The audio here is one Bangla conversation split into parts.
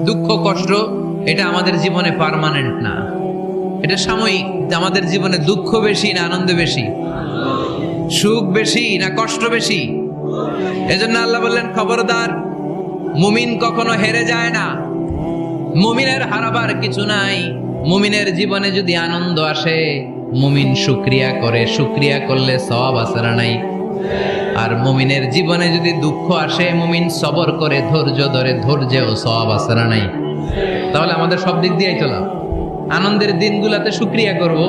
দুঃখ কষ্ট এটা আমাদের জীবনে পার্মানেন্ট না, এটা সাময়িক। আমাদের জীবনে দুঃখ বেশি না আনন্দ বেশি? সুখ বেশি না কষ্ট বেশি? এজন্য আল্লাহ বললেন, খবরদার, মুমিন কখনো হেরে যায় না, মুমিনের হারাবার কিছু নাই। মুমিনের জীবনে যদি আনন্দ আসে, মুমিন শুকরিয়া করে, শুকরিয়া করলে সওয়াব আছে না নাই? আর মুমিনের জীবনে যদি দুঃখ আসে, মুমিন সবর করে, ধৈর্য ধরে, ধৈর্যেও সওয়াব আছে না নাই? তাহলে আমাদের সব দিক দিয়েই চলা, আনন্দের দিনগুলাতে শুকরিয়া করব,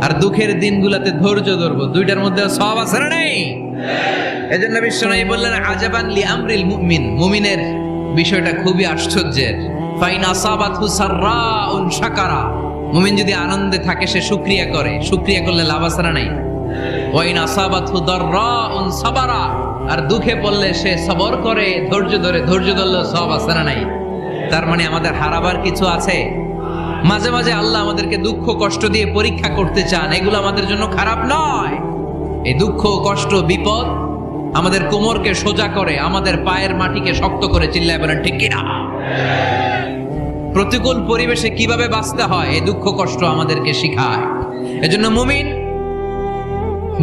আর দুঃখের দিনগুলাতে ধৈর্য ধরবো, দুইটার মধ্যে সওয়াব আছে না নাই? এজন্য বিশ্বনবী বললেন, আজাবান লি আমরিল মুমিন, মুমিনের বিষয়টা খুবই আশ্চর্যের। ফাইন আসাবাতহু সাররাউন শাকারা, মুমিন যদি আনন্দে থাকে সে শুকরিয়া করে, শুকরিয়া করলে লাভ আছে না নাই? ওয়াইন আসাবাতহু দাররাউন সাবারা, আর দুঃখে পড়লে সে সবর করে, ধৈর্য ধরে, ধৈর্য ধরলে সওয়াব আছে না নাই? তার মানে আমাদের হারাবার কিছু আছে। মাঝে মাঝে আল্লাহ আমাদেরকে দুঃখ কষ্ট দিয়ে পরীক্ষা করতে চান, এগুলো আমাদের জন্য খারাপ নয়। এই দুঃখ কষ্ট বিপদ আমাদের কোমরকে সোজা করে, আমাদের পায়ের মাটিকে শক্ত করে, চিল্লায় বলেন ঠিক কিনা? প্রতিকূল পরিবেশে কিভাবে বাঁচতে হয় এই দুঃখ কষ্ট আমাদেরকে শিখায়। এজন্য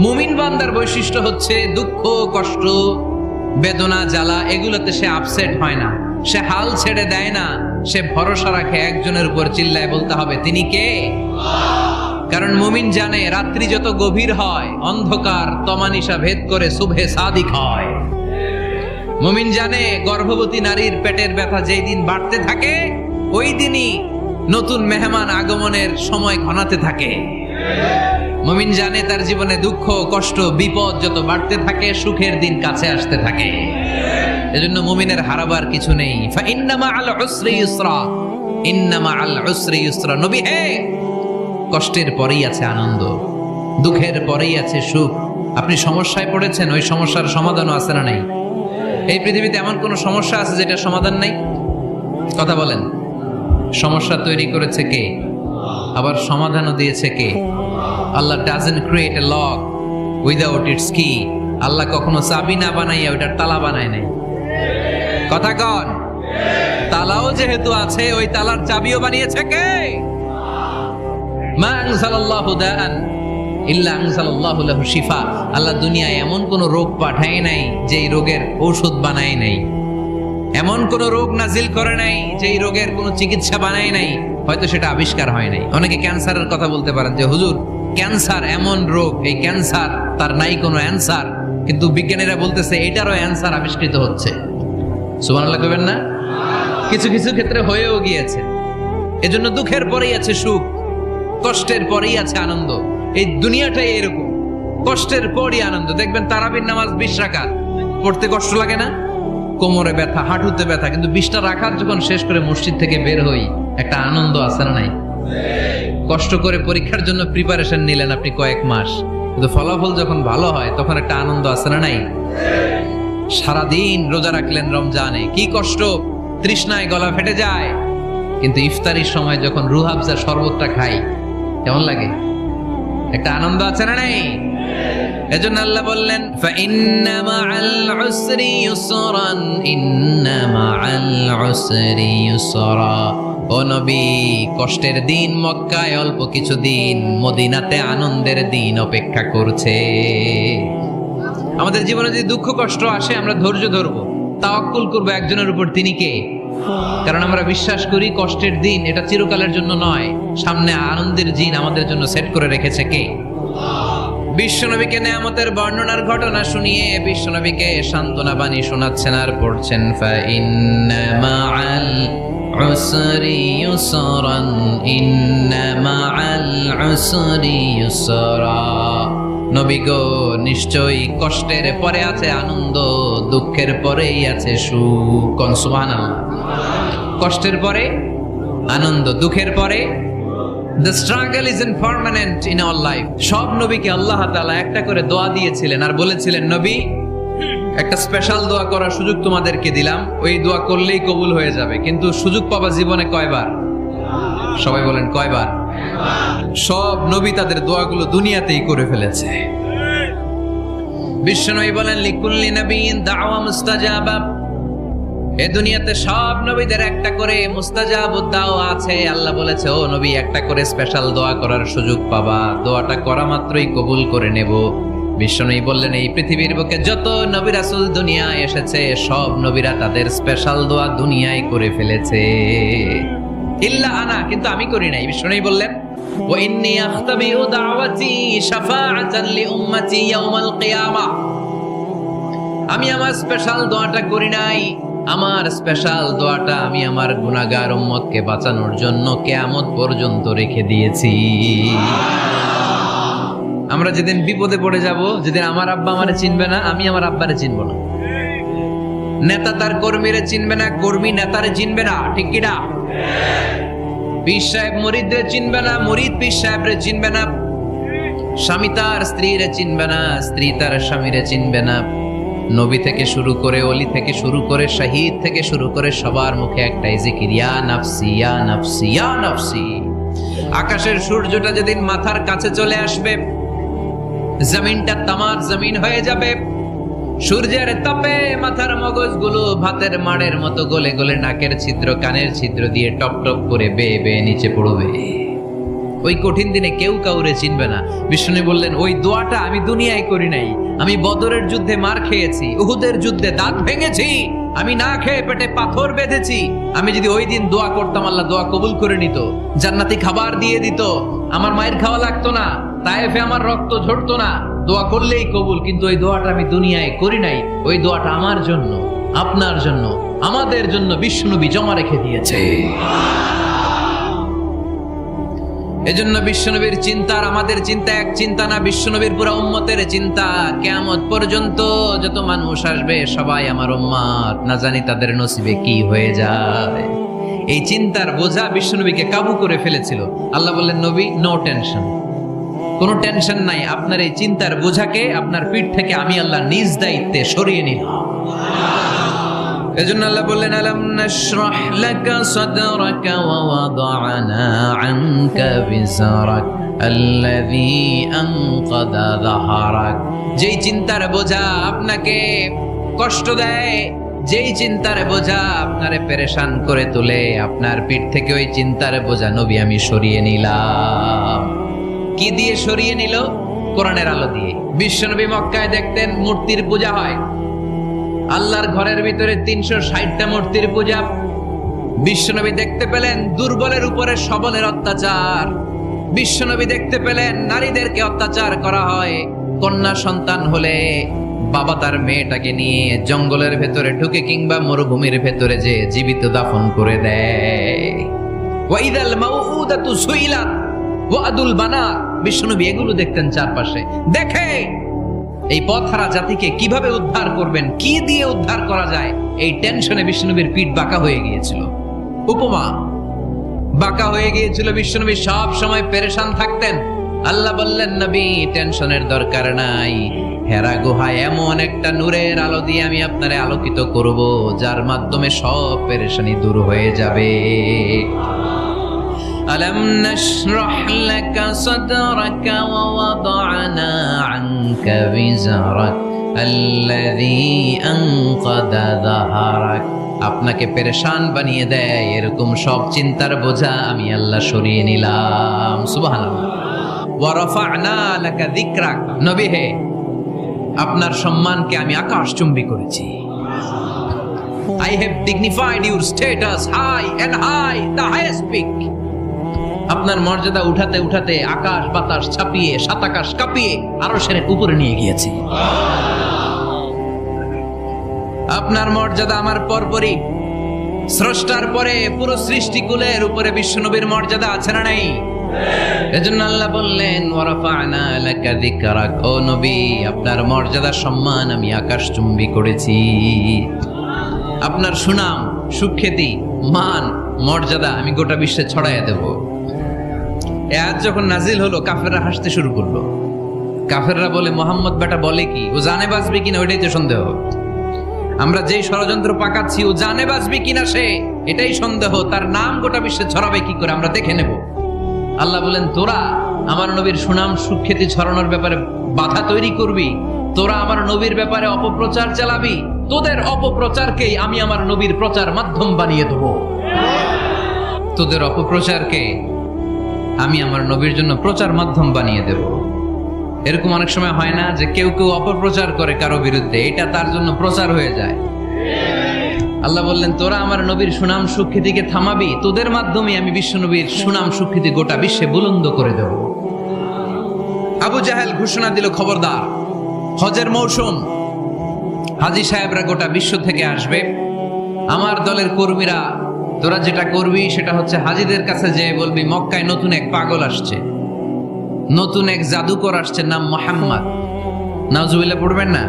মুমিন বান্দার বৈশিষ্ট্য হচ্ছে দুঃখ কষ্ট বেদনা জ্বালা এগুলোতে সে আপসেট হয় না, সে হাল ছেড়ে দেয় না, সে ভরসা রাখে একজনের উপর, চিল্লায় বলতে হবে তিনি কে? কারণ মুমিন জানে রাত্রি যত গভীর হয়, অন্ধকার তমানিসা ভেদ করে সুবহে সাদিক হয়। মুমিন জানে গর্ভবতী নারীর পেটের ব্যথা যেই দিন বাড়তে থাকে, ওই দিনই নতুন মেহমান আগমনের সময় ঘনাতে থাকে। মুমিন জানে তার জীবনে দুঃখ কষ্ট বিপদ যত বাড়তে থাকে, সুখের দিন কাছে আসতে থাকে। এজন্য মুমিনের হারাবার কিছু নেই। ফা ইন্না মাআল উসরি ইউসরা, ইন্না মাআল উসরি ইউসরা। নবী হে, কষ্টের পরেই আছে আনন্দ, দুঃখের পরেই আছে সুখ। আপনি সমস্যায় পড়েছেন, ওই সমস্যার সমাধানও আছে না নাই? এই পৃথিবীতে এমন কোন সমস্যা আছে যেটা সমাধান নাই? কথা বলেন। সমস্যা তৈরি করেছে কে? আবার সমাধানও দিয়েছে কে? Allah doesn't create a lock without its key. Allah কখনো চাবি না বানাইয়া ওইটার তালা বানায় নাই। কথা কন। তালাও যেহেতু আছে, ওই তালার চাবিও বানিয়েছে কে? মা আনজালাল্লাহু দাআন ইল্লা আনজালাল্লাহু লাহু শিফা। আল্লাহ দুনিয়ায় এমন কোন রোগ পাঠায় নাই যেই রোগের ঔষধ বানায় নাই, এমন কোন রোগ নাজিল করে নাই যেই রোগের কোন চিকিৎসা বানায় নাই, হয়তো সেটা আবিষ্কার হয় নাই। অনেকে ক্যান্সারের কথা বলতে পারেন যে হুজুর ক্যান্সার এমন রোগ, এই ক্যান্সার তার নাই কোনো অ্যান্সার, কিন্তু বিজ্ঞানীরা বলতেছে এটারও অ্যান্সার আবিষ্কৃত হচ্ছে। সুবহানাল্লাহ কইবেন না? কিছু কিছু ক্ষেত্রে হয়েও গিয়েছে। এজন্য দুঃখের পরেই আছে সুখ, কষ্টের পরেই আছে আনন্দ। এই দুনিয়াটাই এরকম, কষ্টের পরই আনন্দ। দেখবেন তারাবির নামাজ 20 রাকাত পড়তে কষ্ট লাগে না? কোমরে ব্যথা, হাঁটুতে ব্যথা, কিন্তু 20টা রাকাত যখন শেষ করে মসজিদ থেকে বের হই, একটা আনন্দ আছে না নাই? কষ্ট করে পরীক্ষার জন্য প্রিপারেশন নিলেন আপনি কয়েক মাস, কিন্তু ফলাফল যখন ভালো হয় তখন একটা আনন্দ আছে না নাই? সারাদিন রোজা রাখলেন রমজানে, কি কষ্ট, তৃষ্ণায় গলা ফেটে যায়, কিন্তু ইফতারির সময় যখন রুহ আফজা শরবতটা খাই, কেমন লাগে? একটা আনন্দ আছে না নাই? এজন্য আল্লাহ বললেন, ফাইন্না মাআল উসরি ইউসরান, ইন্না মাআল উসরি ইউসরা। ও নবী, কষ্টের দিন মক্কায় অল্প কিছু দিন, মদিনাতে আনন্দের দিন অপেক্ষা করছে। আমাদের জীবনে যদি দুঃখ কষ্ট আসে, আমরা ধৈর্য ধরবো, তাওয়াক্কুল করবো একজনের উপর, তিনি কে? কারণ আমরা বিশ্বাস করি কষ্টের দিন এটা চিরকালের জন্য নয়, সামনে আনন্দের দিন আমাদের জন্য সেট করে রেখেছে কে? বিশ্বনবীকে নেয়ামতের বর্ণনার ঘটনা শুনিয়ে বিশ্বনবীকে সান্ত্বনা বাণী শোনাচ্ছেন আর পড়ছেন, ফাইন্না মাআল উসরি ইউসরান, ইন্না মাআল উসরি ইউসরা। নবী গো, নিশ্চয়ই কষ্টের পরে আছে আনন্দ, দুঃখের পরেই আছে সুখ। সুবহানাল্লাহ। কষ্টের পরে আনন্দ, দুঃখের পরে। The struggle isn't permanent in our life. সব নবীকে আল্লাহ তাআলা একটা করে দোয়া দিয়েছিলেন আর বলেছিলেন, নবী একটা স্পেশাল দোয়া করার সুযোগ তোমাদেরকে দিলাম, ওই দোয়া করলেই কবুল হয়ে যাবে। কিন্তু সুযোগ পাবা জীবনে কয়বার? সবাই বলেন কয়বার? সব নবী তাদের দোয়াগুলো দুনিয়াতেই করে ফেলেছে। বিশ্বনবী বলেন, লিকুল্লি নবিয়্যিন দাওয়া মুস্তাজাবা। এ দুনিয়াতে সব নবীদের একটা করে মুস্তাজাবুদ দাওয়া আছে। আল্লাহ বলেছে, ও নবী, একটা করে স্পেশাল দোয়া করার সুযোগ পাবা, দোয়াটা করা মাত্রই কবুল করে নেব। বিশ্বনবী বললেন, এই পৃথিবীর বুকে যত নবী রাসূল দুনিয়ায় এসেছে সব নবীরা তাদের স্পেশাল দোয়া দুনিয়ায় করে ফেলেছে, ইল্লা আনা, কিন্তু আমি করি নাই। বিশ্বনবী বললেন, ওয়া ইন্নী আখতাবিউ দাওয়াতি শাফাআতান লি উম্মতি ইয়াউমাল কিয়ামাহ, আমি আমার স্পেশাল দোয়াটা করি নাই। আমার স্পেশাল দোয়াটা আমি আমার গুনাহগার উম্মতকে বাঁচানোর জন্য কিয়ামত পর্যন্ত রেখে দিয়েছি। আমরা যেদিন বিপদে পড়ে যাব, যেদিন আমার আব্বা আমারে চিনবে না, আমি আমার আব্বারে চিনব না, নেতা তার কর্মীরে চিনবে না, কর্মী নেতারে চিনবে না, ঠিক কি না? পীর সাহেব মুরিদরে চিনবে না, মুরিদ পীর সাহেবরে চিনবে না, স্বামী তার স্ত্রীরে চিনবে না, স্ত্রী তার স্বামীরে চিনবে না। নবী থেকে শুরু করে, অলি থেকে শুরু করে, শহীদ থেকে শুরু করে সবার মুখে একটাই জিকির, ইয়া নাফসি ইয়া নাফসি ইয়া নাফসি। আকাশের সূর্যটা যেদিন মাথার কাছে চলে আসবে, জমিনটা তামার জমিন হয়ে যাবে, সূর্যের তাপে মাথার মগজগুলো ভাতের মাড়ের মতো গলে গলে নাকের ছিদ্র কানের ছিদ্র দিয়ে টপ টপ করে বেয়ে বেয়ে নিচে পড়বে। ওই কঠিন দিনে কেউ কাউরে চিনবে না। বিষ্ণু বললেন, ওই দোয়াটা আমি দুনিয়ায় করি নাই, আমি বদরের যুদ্ধে মার খেয়েছি, উহুদের যুদ্ধে দাঁত ভেঙেছি, আমি না খেয়ে পেটে পাথর বেঁধেছি। আমি যদি ওই দিন দোয়া করতাম, আল্লাহ দোয়া কবুল করে নিত, জান্নাতি খাবার দিয়ে দিত, আমার মায়ের খাওয়া লাগতো না, তায়েফে আমার রক্ত ঝরতো না, দোয়া করলেই কবুল। কিন্তু ওই দোয়াটা আমি দুনিয়ায় করি নাই, ওই দোয়াটা আমার জন্য, আপনার জন্য, আমাদের জন্য বিশ্বনবী জমা রেখে দিয়েছে। এজন্য বিশ্বনবীর চিন্তা আর আমাদের চিন্তা এক চিন্তা না, বিশ্বনবীর পুরো উম্মতের চিন্তা। কিয়ামত পর্যন্ত যত মানুষ আসবে সবাই আমার উম্মত, না জানি তাদের নসিবে কি হয়ে যায়। এই চিন্তার বোঝা বিশ্বনবীকে কাবু করে ফেলেছিল। আল্লাহ বললেন, নবী, নো টেনশন, কোনো টেনশন নাই, আপনার এই চিন্তার বোঝাকে আপনার পিঠ থেকে আমি আল্লাহ নিজ দায়িত্বে সরিয়ে নিলাম। এজন্য আল্লাহ বললেন, আলাম নাশরাহ লাকা সাদরাকা ওয়া ওয়াদা'না আনকা বিজরাক আল্লাযী আনকাদা যাহরাক। যেই চিন্তার বোঝা আপনাকে কষ্ট দেয়, যেই চিন্তার বোঝা আপনারে পেরেশান করে তোলে, আপনার পিঠ থেকে ওই চিন্তার বোঝা নবী আমি সরিয়ে নিলাম। কি দিয়ে সরিয়ে নিল? কোরআনের আলো দিয়ে। বিশ্বনবী মক্কায় দেখতেন মূর্তির পূজা হয়, আল্লাহর ঘরের ভিতরে 360টা মূর্তির পূজা। বিশ্বনবী দেখতে পেলেন দুর্বলের উপরে সবলের অত্যাচার, বিশ্বনবী দেখতে পেলেন নারীদেরকে অত্যাচার করা হয়। কন্যা সন্তান হলে বাবা তার মেয়েটাকে নিয়ে জঙ্গলের ভেতরে ঢুকে কিংবা মরুভূমির ভেতরে যে জীবিত দাফন করে দেয়। ওয়াইদাল মাউউদাতু সুইলাত ওয়াদুল বানাত। বিশ্বনবী এগুলো দেখতেন চারপাশে, দেখে এই পথহারা জাতিকে কিভাবে উদ্ধার করবেন, কি দিয়ে উদ্ধার করা যায়, এই টেনশনে বিশ্বনবীর পিঠ বাঁকা হয়ে গিয়েছিল। উপমা, বাঁকা হয়ে গিয়েছিল। বিশ্বনবী সব সময় পেরেশান থাকতেন। আল্লাহ বললেন, নবী, টেনশনের দরকার নাই, হেরা গুহায় এমন একটা নূরের আলো দিয়ে আমি আপনারে আলোকিত করব, যার মাধ্যমে সব পেরেশানি দূর হয়ে যাবে। ألم نشرح لك صدرك ووضعنا عنك وزرك الذي أنقض ظهرك। আপনাকে পেরেশান বানিয়ে দেয় এরকম সব চিন্তার বোঝা আমি আল্লাহ সরিয়ে নিলাম। সুবহানাল্লাহ। ওয়া রাফা'না লাকা যিকরাক। নবী হে, আপনার সম্মানকে আমি আকাশচুম্বী করেছি। I have dignified your status high and high, the highest peak. আপনার মর্যাদা উঠাতে উঠাতে আকাশ বাতাস ছাপিয়ে, সাত আকাশ কাঁপিয়ে আরশের উপরে নিয়ে গিয়েছি। আপনার মর্যাদা আমার পরপরই, স্রষ্টার পরে পুরো সৃষ্টিকুলের উপরে বিশ্বনবীর মর্যাদা আছে না নাই? এজন্য আল্লাহ বললেন, ওয়া রাফা'না লাকা যিকরাক। ও নবী, আপনার মর্যাদা সম্মান আমি আকাশচুম্বী করেছি। আপনার সুনাম, সুখ্যাতি, মান, মর্যাদা আমি গোটা বিশ্বে ছড়াইয়া দেব। আয়াত যখন নাজিল হলো, কাফেররা হাসতে শুরু করলো। কাফেররা বলে, মোহাম্মদ বেটা বলে কি, ও জানে বাঁচবে কিনা ওইটাই তো সন্দেহ। আমরা যেই ষড়যন্ত্র পাকাচ্ছি, ও জানে বাঁচবে কিনা সে, এটাই সন্দেহ। তার নাম গোটা বিশ্বে ছড়াবে কি করে আমরা দেখে নেব। আল্লাহ বলেন, তোরা আমার নবীর সুনাম সুখ্যাতি ছড়ানোর ব্যাপারে বাধা তৈরি করবি, তোরা আমার নবীর ব্যাপারে অপপ্রচার চালাবি, তোদের অপপ্রচারকেই আমি আমার নবীর প্রচার মাধ্যম বানিয়ে দেব। তোদের অপপ্রচারকে আমি আমার নবীর জন্য প্রচার মাধ্যম বানিয়ে দেব। এরকম অনেক সময় হয় না যে কেউ কেউ অপপ্রচার করে কারো বিরুদ্ধে, এটা তার জন্য প্রচার হয়ে যায়। আল্লাহ বললেন, তোরা আমার নবীর সুনাম সুখ্যাতিকে থামাবি, তোদের মাধ্যমে আমি বিশ্ব নবীর সুনাম সুখ্যাতি গোটা বিশ্বে বুলন্দ করে দেব। আবু জাহেল ঘোষণা দিল, খবরদার, হজের মৌসুম, হাজী সাহেবরা গোটা বিশ্ব থেকে আসবে, আমার দলের কর্মীরা তোরা যেটা করবি সেটা হচ্ছে হাজীদের কাছে যেয়ে বলবি মক্কায় নতুন এক পাগল আসছে, নতুন এক জাদুকর আসছে, নাম মুহাম্মদ। নাউজুবিল্লাহ পড়বেন না?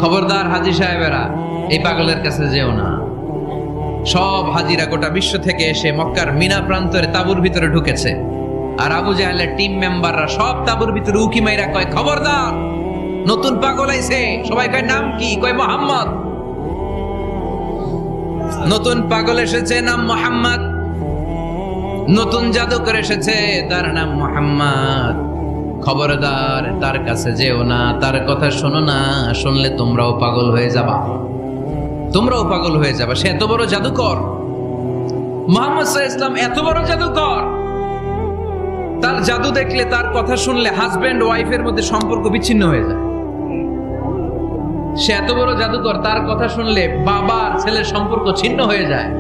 খবরদার হাজী সাহেবেরা, এই পাগলের কাছে যেও না। সব হাজীরা গোটা বিশ্ব থেকে এসে মক্কার মিনা প্রান্তরে তাঁবুর ভিতরে ঢুকেছে, আর আবু জাহেলের টিম মেম্বাররা সব তাঁবুর ভিতরে উকি মাইরা কয়, খবরদার, নতুন পাগল আইছে। সবাই কয়, নাম কি? কয়, মুহাম্মদ। নতুন পাগল এসেছে, নাম মুহাম্মদ। নতুন জাদুকর এসেছে, তার নাম মুহাম্মদ। খবরদার, তার কাছে যেও না, তার কথা শোনো না, শুনলে তোমরাও পাগল হয়ে যাবা, তোমরাও পাগল হয়ে যাবা। সে এত বড় জাদুকর, মুহাম্মদ সাল্লাল্লাহু আলাইহি ওয়াসাল্লাম এত বড় জাদুকর, তার জাদু দেখলে, তার কথা শুনলে হাজবেন্ড ওয়াইফের মধ্যে সম্পর্ক বিচ্ছিন্ন হয়ে যায়। সে এত বড় জাদুকর, তার কথা শুনলে বাবা আর ছেলের সম্পর্ক ছিন্ন হয়ে যায়।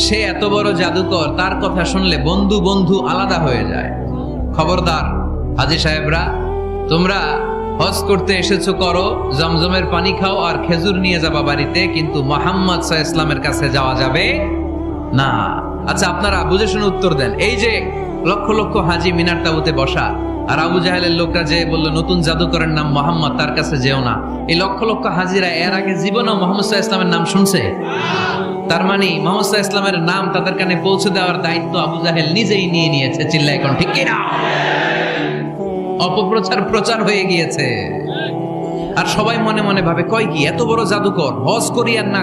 সে এত বড় জাদুকর, তার কথা শুনলে বন্ধু বন্ধু আলাদা হয়ে যায়। খবরদার হাজী সাহেবরা, তোমরা হজ করতে এসেছো, করো, জমজমের পানি খাও আর খেজুর নিয়ে যাবা বাড়িতে, কিন্তু মুহাম্মদ সাল্লাল্লাহু আলাইহি ওয়াসাল্লামের কাছে যাওয়া যাবে না। আচ্ছা, আপনারা বুঝে শুনে উত্তর দেন। এই যে লক্ষ লক্ষ হাজী মিনার তাঁবুতে বসা, আর আবু জাহেলের লোকরা যে বলল নতুন জাদুকরের নাম মুহাম্মদ, তার কাছে যেও না, এই লক্ষ লক্ষ হাজীরা এর আগে জীবনেও মুহাম্মদ সাল্লাল্লাহু আলাইহি ওয়াসাল্লামের নাম শুনছে? তার মানে মুহাম্মদ সাল্লাল্লাহু আলাইহি ওয়াসাল্লামের নাম তাদের কানে পৌঁছে দেওয়ার দায়িত্ব আবু জাহেল নিজেই নিয়ে নিয়েছে। চিল্লায় কোন ঠিক কিনা? অপপ্রচার প্রচার হয়ে গিয়েছে, আর সবাই মনে মনে ভাবে, কয় কি, এত বড় জাদুকর, হজ করি আর না